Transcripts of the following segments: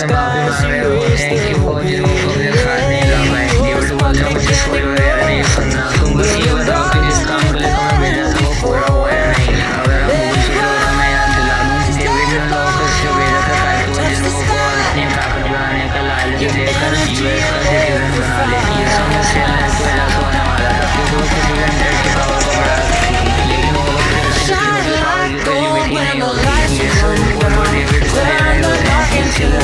से माफी मांग रहे होते हैं कि वो जिन्हों को अपने साथ नहीं ला पाए। डेविड बोलता है मुझे स्टोरी वगैरह नहीं सुनना, तुम बस ये बताओ कि जिस काम के लिए तुम्हें भेजा था वो पूरा हुआ या नहीं। अगर आप भूल चुके हो तो मैं याद दिला दूं, डेविड ने लोगों को इसलिए भेजा था ताकि वो जिन्हों को अपनी ताकत बनाने का लालच देकर यूएस का सिटीजन बना ले। ये समस्या की वजह से होने वाला था क्योंकि वो किसी भी इंटर की पावर को बढ़ा सकती थी, लेकिन वो लोग पावर की कोई लिमिट ही नहीं होती। ये सब वो डेविड को दे रहे होते हैं, इसलिए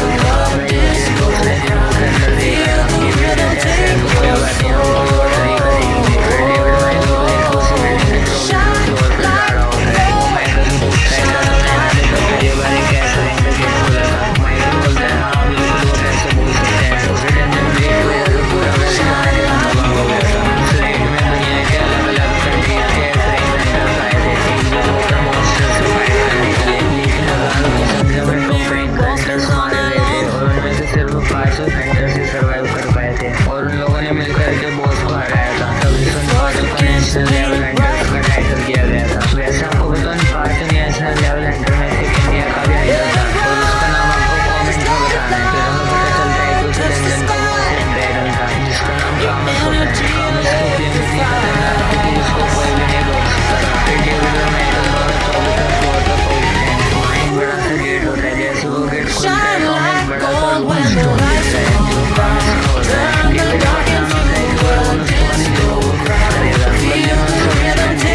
दूसरे जिन्हों के अंदर देखा था डेविड कहते हैं तो कोई बात नहीं, हम कोई और तरीका देखेंगे। फिर डेविड माइकल को लेकर उसी बिल्डिंग में फ्लोर पर जा रहा होता है। वो माइकल को पूछता है क्या तुमने हमारे घर पहली बार ही कैसे रहेंगे गेट खोला था। माइकल बोलता है हाँ बिल्कुल वो कैसे बोल सकते हैं, उसे डेंजन ब्रेक की वजह से पूरा वैसे हमारे यहाँ तबाह हो गया था। उस रेट में दुनिया के अलग अलग कंट्री के फ्रेंड सेंटर्स आए थे एक जगह पर मॉन्स्टर से फाइट करने के लिए, लेकिन हजारों की संख्या में टॉप फ्रेंड सेंटर्स मारे गए थे और उनमें से सिर्फ 500 सेंटर्स ही सर्वाइव कर पाए थे और उन लोगों ने मिलकर के बॉस को हराया था। तभी उन 500 को नेशनल लेवल हंटर्स का टाइटल दिया गया था। वैसे आपको बता उन 5 नेशनल लेवल हंटर में से इंडिया का भी हाइडर था और उसका नाम आपको कमेंट में बताना है। फिर हमें पता चलता है कि उस डंजन का बॉस एक ड्रैगन था जिसका नाम कामस होता है। कामस की गेम इतनी खतरनाक थी कि उसको कोई भी नहीं रोक सकता था। फिर डेविड और माइकल दोनों 24वें फ्लोर पर पहुंचते हैं। वहाँ एक बड़ा सा गेट होता है, जैसे वो गेट खुलता है तो हमें एक बड़ा सा रूम स्टोन दिखता है जो कामस का होता है। डेविड का प्लान होता है कि वो रूम स्टोन ही लोगों को क्रश करेगा, बल्कि हम सभी बनने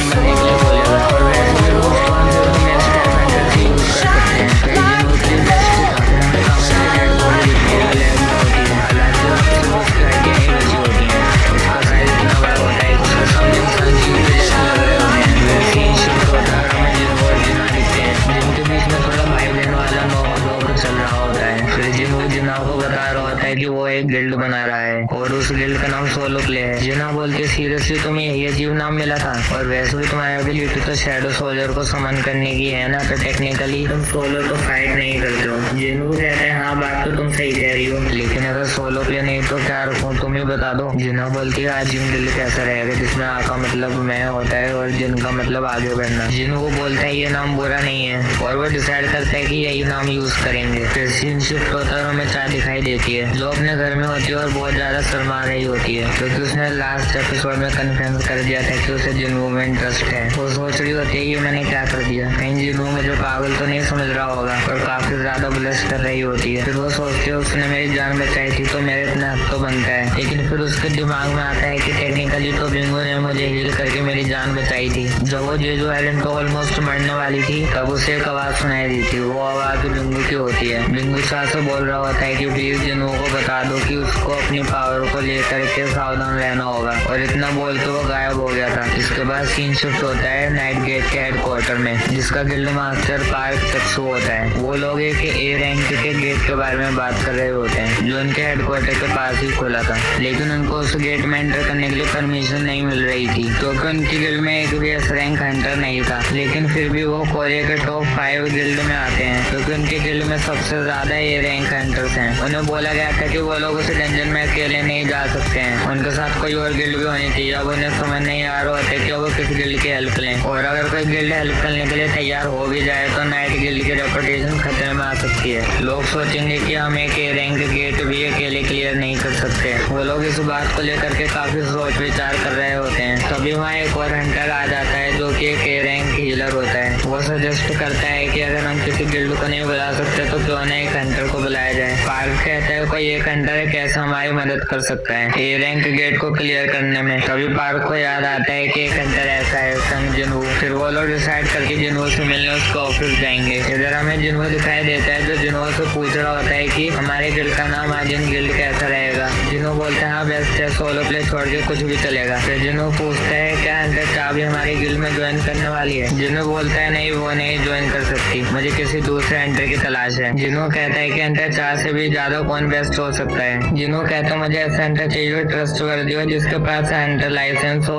के लिए बोलेगा और वैसे भी रूम स्टोन से तुम बेस्ट एडवेंचर से यूज कर सकते हैं। कई दिनों के लिए बेस्ट था। फिर हमें कामस के डेड बॉडी दिखती है लैब में होती है, हालांकि वो उसकी हड्डियाँ ही बची होती हैं। उसका साइज इतना बड़ा होता है कि उसका सामने इंसान चीज जैसे लग रहे होते हैं। वैसे ही शिफ्ट होता है और हमें जिन और जिना दिखते हैं जिनके बीच में थोड़ा भाई बहन वाला नोक चल रहा होता है। फिर जिन जिना को बता रहा होता है कि वो एक गिल्ड बना रहा है और उस गिल्ड का नाम सोलो प्ले है। जिना बोलते सीरियसली तुम्हें यही अजीब नाम मिला था और वैसे भी तुम्हारी एबिलिटी तो शैडो सोल्जर को समन करने की है ना, तो टेक्निकली तुम सोलो को फाइट नहीं करते हो। जिन्हों कहते हैं हाँ बात तो तुम सही कह रही हो, लेकिन अगर सोलो प्ले नहीं तो क्या रखूं तुम ही बता दो। जिना बोलती है आज जिन गिल्ड कैसा रहेगा जिसमें आ का मतलब मैं होता है और जिन का मतलब आगे बढ़ना। जिन्हों को बोलता है ये नाम बुरा नहीं है और वो डिसाइड करता है कि यही नाम यूज करेंगे। फिर सीन शिफ्ट होता है और हमें चाय दिखाई देती है जो अपने घर में होती है और बहुत ज्यादा शर्मा रही होती है क्योंकि उसने लास्ट एपिसोड में कन्फेस कर दिया था कि उसे जिन्हों में इंटरेस्ट है। वो सोच रही होती है कि मैंने क्या कर दिया, कहीं जिन्हों मुझे पागल तो नहीं समझ रहा होगा और काफी ज्यादा ब्लश कर रही होती है। फिर वो सोचती है उसने मेरी जान बचाई थी तो मेरे इतना हक तो बनता है, लेकिन फिर उसके दिमाग में आता है कि टेक्निकली तो बिंगो ने मुझे हील करके मेरी जान बचाई थी। जब वो जेजू आइलैंड तो ऑलमोस्ट मरने वाली थी तब उसे एक आवाज सुनाई दी थी। वो आवाज बिंगो की होती है। बिंगो शाह से बोल रहा होता है कि प्लीज जिन्हों को बता दो कि उसको अपनी पावर को लेकर के सावधान रहना होगा और इतना बोल के वो गायब हो गया था। इसके बाद सीन शिफ्ट होता है नाइट गेट के हेडक्वार्टर में जिसका गिल्ड मास्टर पार्क तक्सू होता है। वो लोग एक ए रैंक के गेट के बारे में बात कर रहे होते हैं जो उनके हेडक्वार्टर के पास ही खुला था, लेकिन उनको उस गेट में एंटर करने के लिए परमिशन नहीं मिल रही थी क्योंकि उनकी गिल्ड में एक भी एस रैंक हंटर नहीं था। लेकिन फिर भी वो कोरिया के टॉप 5 गिल्ड में आते हैं क्योंकि उनके गिल्ड में सबसे ज्यादा ए रैंक हंटर्स हैं। उन्हें बोला गया था कि वो लोग उस डंजन में अकेले नहीं जा सकते हैं, उनके साथ कोई और गिल्ड भी होनी चाहिए। अब उन्हें समझ नहीं आ रहा होता कि वो किस गिल्ड की हेल्प लें और अगर कोई गिल्ड हेल्प करने के लिए तैयार हो भी जाए तो नाइट गिल्ड की रेपुटेशन खतरे में आ सकती है। लोग सोचेंगे कि हम एक ए रैंक गेट भी अकेले क्लियर नहीं कर सकते। वो लोग इस बात को लेकर के काफी सोच विचार कर रहे होते हैं। तभी वहाँ एक और हंटर आ जाता है जो कि एक ए रैंक हीलर होता है। वो सजेस्ट करता है कि अगर हम किसी गिल्ड को नहीं बुला सकते तो क्यों ना एक हंटर को बुलाया जाए। पार्क कहता है कोई एक हंटर है कैसे हमारी मदद कर सकता है ए रैंक गेट को क्लियर करने में। तभी पार्क को याद आता है कि एक हंटर ऐसा है संग जिन्हों। फिर वो लोग डिसाइड करके जिन्हों से मिलने उसके ऑफिस जाएंगे। इधर हमें जिन्हों दिखाई देता है जो जिन्हों से पूछ रहा होता है कि हमारे गिल्ड का नाम आजिन गिल्ड कैसा रहेगा। जिन्हों बोलते हैं हाँ बेस्ट है, सोलो प्ले छोड़ के कुछ भी चलेगा। फिर जिन्हों पूछता है क्या हंटर चाह भी हमारी गिल्ड में ज्वाइन करने वाली है। जिन्हों बोलता है नहीं वो नहीं ज्वाइन कर सकती, मुझे किसी दूसरे हंटर की तलाश है। जिन्हों कहता है कि हंटर चाह से भी ज्यादा कौन बेस्ट हो सकता है। जिन्हों कहता है मुझे ऐसा हंटर चाहिए ट्रस्ट कर दियो जिसके पास हंटर लाइसेंस हो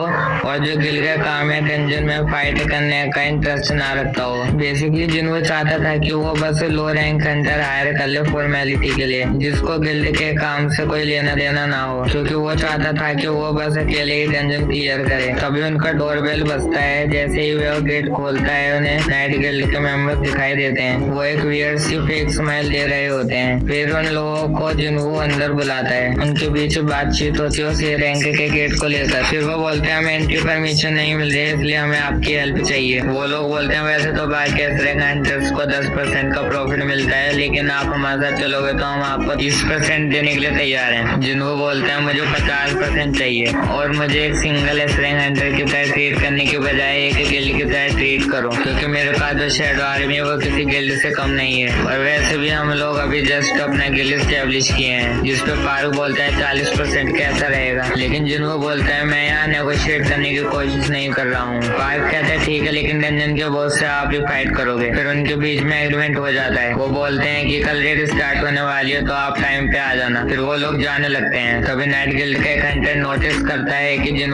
और जो गिल्ड का काम है डंजन में फाइट करने का इंटरेस्ट ना रखता हो। बेसिकली जिन्हों चाहता था कि वो बस लो रैंक हंटर हायर कर ले फॉर्मेलिटी के लिए, जिसको गिल्ड के काम से कोई लेना देना ना हो, क्योंकि वो चाहता था कि वो बस अकेले ही डंजन क्लियर करे। तभी उनका डोरबेल बजता है। जैसे ही वो गेट खोलता है उन्हें नाइट गिल्ड के मेंबर लोग दिखाई देते हैं। वो एक वियर्ड सी फेक स्माइल दे रहे होते हैं। फिर उन लोगों को जिनको अंदर बुलाता है, उनके बीच बातचीत होती है उस रैंक के गेट को लेकर। फिर वो बोलते हैं हमें एंट्री परमिशन नहीं मिल रही है, इसलिए हमें आपकी हेल्प चाहिए। वो लोग बोलते हैं वैसे तो बाकी रैंक हंटर्स को 10% का प्रॉफिट मिलता है, लेकिन आप हमारे साथ चलोगे तो हम आपको 30% देने के लिए तैयार हैं। जिनको बोलते हैं मुझे 50% चाहिए और मुझे एक सिंगल रैंक हंटर की तरह ट्रीट करने की बजाय एक गिल्ड की तरह ट्रीट करो, क्योंकि मेरे पास जो शैडो आर्मी है वो किसी गिल्ड से कम नहीं है। और वैसे भी हम लोग अभी जस्ट अपना गिल्ड स्टैब्लिश किए हैं, जिसपे फारूक बोलता है 40% कैसा रहेगा, लेकिन जिनको बोलता है मैं यहाँ नेगोशिएट करने की कोशिश नहीं कर रहा हूँ। फारूक कहता है ठीक है, लेकिन डंजन के बॉस से आप ही फाइट करोगे। फिर उनके बीच में एग्रीमेंट हो जाता है। वो बोलते हैं कि कल रेड स्टार्ट होने वाली है तो आप टाइम पे आ जाना। फिर वो लोग जाने लगते हैं। तभी नाइट गिल्ड का एक हंटर नोटिस करता है कि जिन